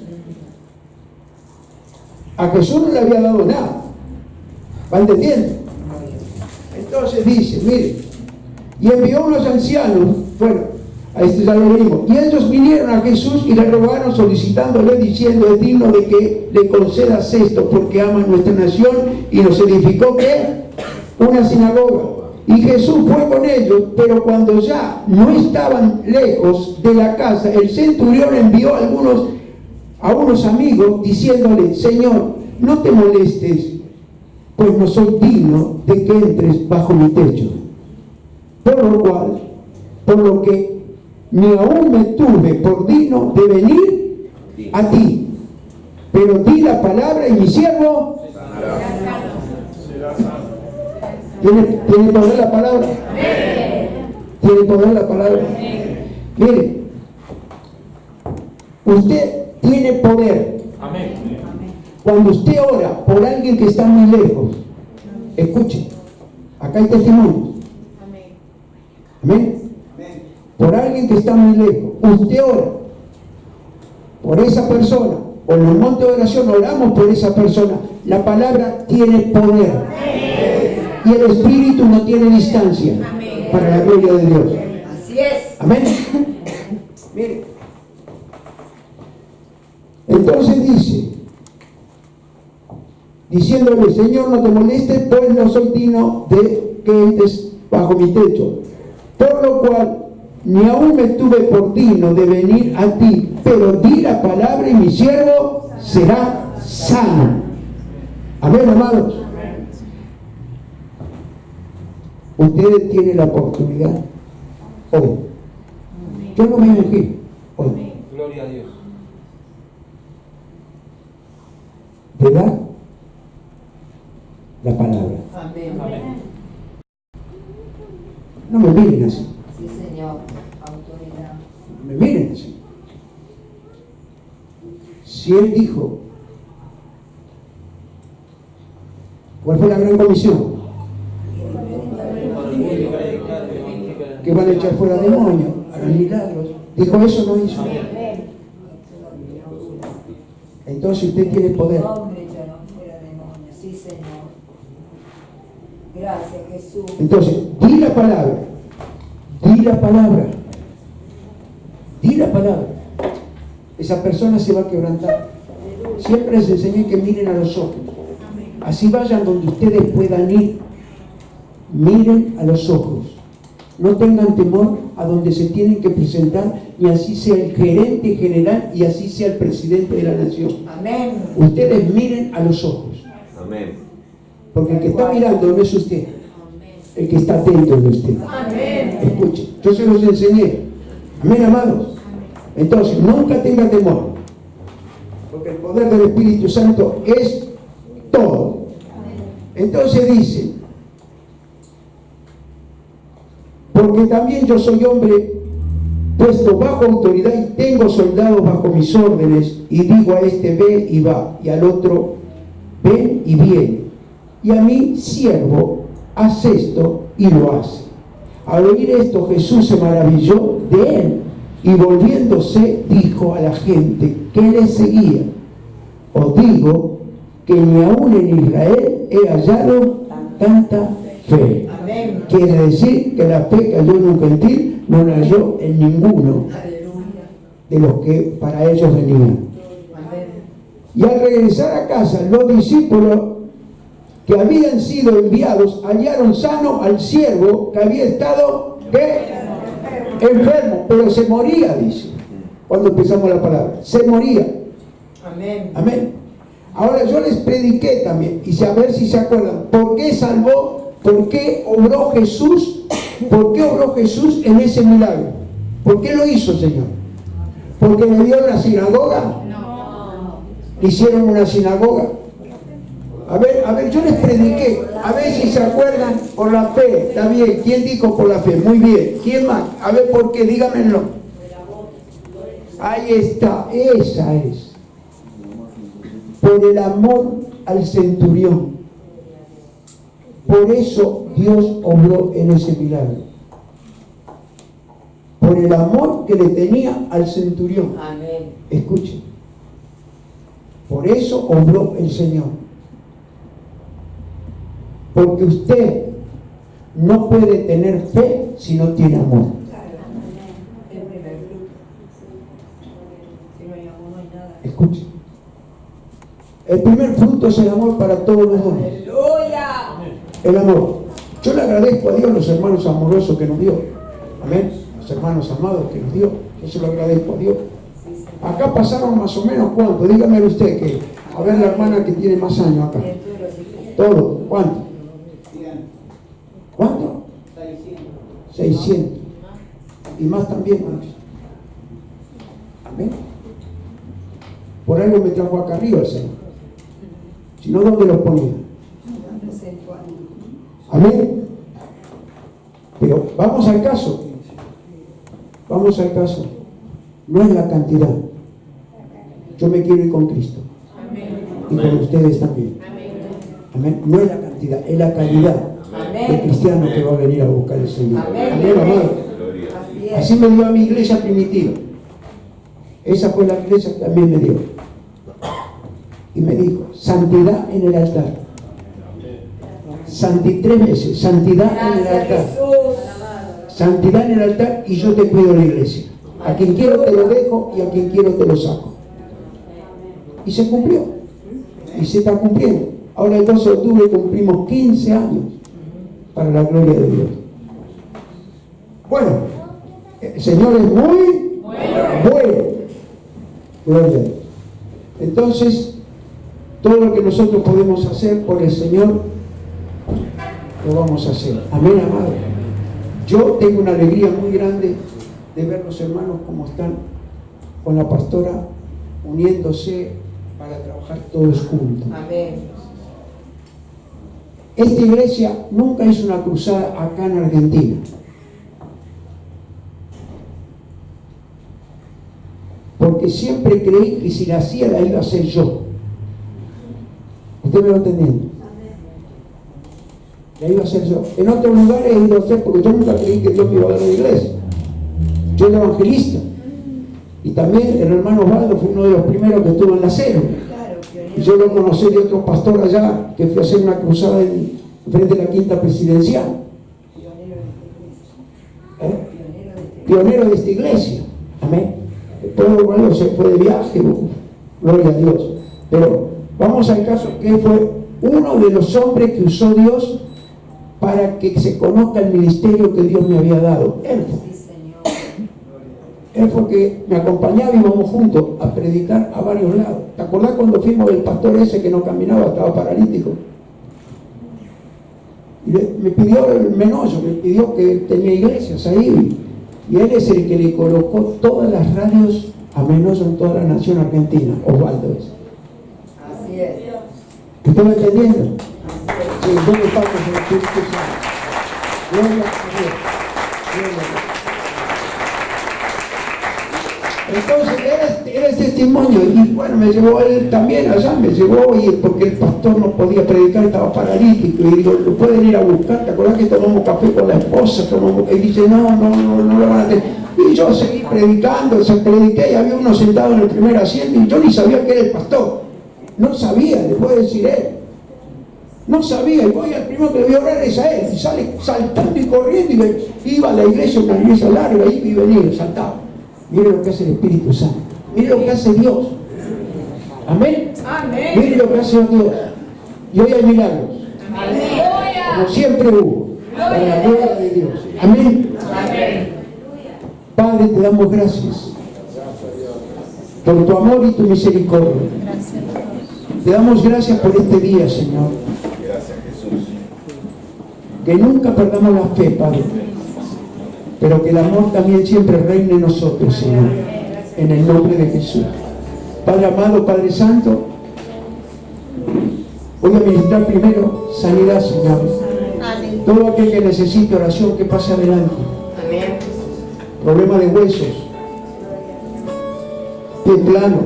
A Jesús no le había dado nada. ¿Va entendiendo? Entonces dice, mire, y envió unos ancianos, bueno, a este ya lo leímos, y ellos vinieron a Jesús y le rogaron solicitándole, diciendo: es digno de que le concedas esto, porque ama a nuestra nación y nos edificó, ¿qué? Una sinagoga. Y Jesús fue con ellos, pero cuando ya no estaban lejos de la casa, el centurión envió a unos amigos, diciéndole: Señor, no te molestes, pues no soy digno de que entres bajo mi techo. Por lo que ni aún me tuve por digno de venir a ti, pero di la palabra y mi siervo ¿Tiene poder la palabra? ¿Tiene poder la palabra? Mire, usted tiene poder. Amén. Cuando usted ora por alguien que está muy lejos, escuche, acá hay testimonios. Amén. Por alguien que está muy lejos, usted ora por esa persona, o en el monte de oración oramos por esa persona. La palabra tiene poder. Y el Espíritu no tiene distancia. Amén. Para la gloria de Dios. Así es. Amén. Mire. Entonces dice, diciéndole: Señor, no te molestes, pues no soy digno de que entres bajo mi techo. Por lo cual, ni aún me tuve por digno de venir a ti, pero di la palabra y mi siervo será sano. Amén, amados. Ustedes tienen la oportunidad hoy. Yo no me ungí hoy. Gloria a Dios. De dar la palabra. Amén. No me miren así. Sí, Señor. Autoridad. No me miren así. Si Él dijo, ¿cuál fue la gran comisión? Que van a echar fuera demonios, harán milagros. Dijo eso, no hizo. Entonces usted tiene poder. Hombre, echaron fuera demonios. Sí, Señor. Gracias, Jesús. Entonces, di la palabra. Di la palabra. Di la palabra. Esa persona se va a quebrantar. Siempre les enseñé que miren a los ojos. Así vayan donde ustedes puedan ir. Miren a los ojos. No tengan temor a donde se tienen que presentar, y así sea el gerente general y así sea el presidente de la nación. Amén. Ustedes miren a los ojos. Amén. Porque el que está mirando no es usted. El que está atento es usted. Amén. Escuche, yo se los enseñé. Amén, amados. Entonces, nunca tenga temor. Porque el poder del Espíritu Santo es todo. Entonces dice: porque también yo soy hombre puesto bajo autoridad y tengo soldados bajo mis órdenes, y digo a este: ve y va, y al otro: ven y viene, y a mi siervo: haz esto, y lo hace. Al oír esto, Jesús se maravilló de él, y volviéndose dijo a la gente que le seguía: os digo que ni aún en Israel he hallado tanta fe. Amén. Quiere decir que la fe que halló en un gentil no la halló en ninguno Aleluya. de los que para ellos venían. Amén. Y al regresar a casa, los discípulos que habían sido enviados hallaron sano al siervo que había estado enfermo, pero se moría, dice, cuando empezamos la palabra, se moría. Amén. Amén. Ahora yo les prediqué también, y a ver si se acuerdan, ¿por qué salvó, por qué obró Jesús ¿Por qué obró Jesús en ese milagro? ¿Por qué lo hizo, Señor? ¿Porque le dio una sinagoga? ¿Le hicieron una sinagoga? A ver, yo les prediqué, a ver si se acuerdan, por la fe, está bien. ¿Quién dijo por la fe? Muy bien. ¿Quién más? A ver, ¿por qué? Dígamelo. Ahí está, esa es. Por el amor al centurión. Por eso Dios obró en ese milagro. Por el amor que le tenía al centurión. Amén. Escuchen. Por eso obró el Señor. Porque usted no puede tener fe si no tiene amor. El primer fruto. Si no hay amor, no hay nada. Escuchen. El primer fruto es el amor para todos los hombres. ¡Aleluya! El amor. Yo le agradezco a Dios los hermanos amorosos que nos dio. Amén. Los hermanos amados que nos dio. Yo se lo agradezco a Dios. Acá pasaron más o menos ¿cuánto? Dígame usted que. A ver la hermana que tiene más años acá. Todo. ¿Cuánto? ¿Cuánto? 600. Y más también, hermanos. Amén. Por algo me trajo acá arriba el Señor. Si no, ¿dónde los ponía? Amén. Pero vamos al caso. Vamos al caso. No es la cantidad. Yo me quiero ir con Cristo. Y con ustedes también. Amén. No es la cantidad, es la calidad de cristiano que va a venir a buscar el Señor. Amén, amado. Así me dio a mi iglesia primitiva. Esa fue la iglesia que también me dio. Y me dijo, santidad en el altar. Tres veces, santidad en el altar. Santidad en el altar y yo te cuido la iglesia. A quien quiero te lo dejo y a quien quiero te lo saco. Y se cumplió. Y se está cumpliendo. Ahora el 12 de octubre cumplimos 15 años para la gloria de Dios. Bueno, el Señor es muy bueno. Gloria a Dios. Entonces, todo lo que nosotros podemos hacer por el Señor, lo vamos a hacer. Amén, amado. Yo tengo una alegría muy grande de ver los hermanos como están con la pastora uniéndose para trabajar todos juntos. Amén. Esta iglesia nunca hizo una cruzada acá en Argentina. Porque siempre creí que si la hacía la iba a hacer yo. ¿Usted me va entendiendo? La iba a hacer yo. En otros lugares he ido a hacer porque yo nunca creí que Dios me iba a dar una iglesia. Yo era evangelista. Y también el hermano Osvaldo fue uno de los primeros que estuvo en la cero. Y yo lo conocí de otro pastor allá que fue a hacer una cruzada frente a la quinta presidencial. Pionero de esta iglesia. Amén. Después Osvaldo se fue de viaje. Gloria a Dios. Pero vamos al caso que fue uno de los hombres que usó Dios para que se conozca el ministerio que Dios me había dado. Él fue que me acompañaba y íbamos juntos a predicar a varios lados. ¿Te acordás cuando fuimos del pastor ese que no caminaba, estaba paralítico? Y me pidió el Menollo, me pidió que tenía iglesias ahí. Y él es el que le colocó todas las radios a Menollo en toda la nación argentina. Osvaldo es. Así es. ¿Están entendiendo? Sí, ¿dónde estamos en el Espíritu Santo? Gloria a Dios. Gloria a Dios. Entonces era el testimonio y bueno, me llevó él también allá, me llevó y porque el pastor no podía predicar, estaba paralítico y digo, lo pueden ir a buscar. ¿Te acuerdas que tomamos café con la esposa? Y dice, no lo van a tener. Y yo seguí predicando, prediqué y había uno sentado en el primer asiento y yo ni sabía que era el pastor, no sabía, le puedo decir él, no sabía, y voy al primero que le voy a orar es a él, y sale saltando y corriendo y iba a la iglesia, una iglesia larga, iba y venía, saltaba. Mire lo que hace el Espíritu Santo. Mire lo que hace Dios. Amén. Amén. Mire lo que hace Dios. Y hoy hay milagros. Amén. Como siempre hubo. Para la gloria de Dios. Amén. Amén. Padre, te damos gracias por tu amor y tu misericordia. Te damos gracias por este día, Señor. Gracias, Jesús. Que nunca perdamos la fe, Padre. pero que el amor también siempre reine en nosotros, Señor, en el nombre de Jesús. Padre amado, Padre Santo, voy a ministrar primero sanidad, Señor. Todo aquel que necesite oración, que pase adelante. Amén. Problema de huesos, pie plano,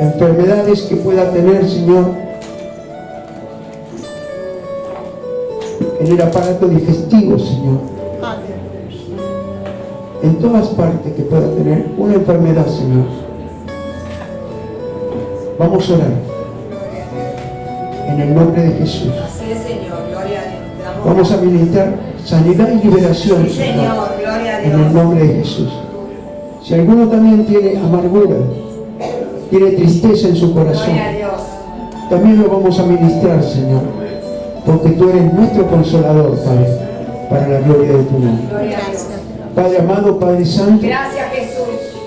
enfermedades que pueda tener, Señor, en el aparato digestivo, Señor, en todas partes que pueda tener una enfermedad, Señor. Vamos a orar en el nombre de Jesús. Así es, Señor. Gloria a Dios. Te damos Vamos a ministrar sanidad y liberación, Sí, Señor, Señor. Gloria a en el Dios. nombre de Jesús. Si alguno también tiene amargura, tiene tristeza en su corazón, Gloria a Dios. también lo vamos a ministrar, Señor, porque tú eres nuestro consolador, Padre, para la gloria de tu nombre. Gloria a Dios. Padre amado, Padre Santo, Gracias, Jesús.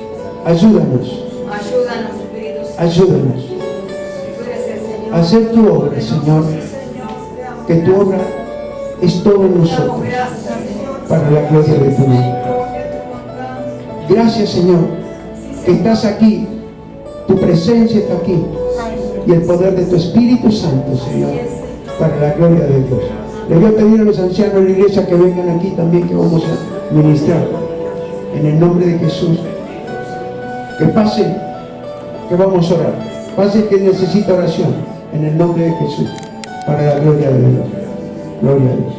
ayúdanos, Ayúdanos, Espíritu Santo. ayúdanos Tú eres el Señor. a hacer tu obra, Señor, Sí, Señor. Te amo. que tu obra es todo en Te damos nosotros, gracias, Señor. para la gloria de tu nombre. Gracias, Señor, que estás aquí, tu presencia está aquí, y el poder de tu Espíritu Santo, Señor, para la gloria de Dios. Les voy a pedir a los ancianos de la iglesia que vengan aquí también, que vamos a ministrar en el nombre de Jesús. Que pasen, que vamos a orar. Pase que necesita oración en el nombre de Jesús, para la gloria de Dios. Gloria a Dios.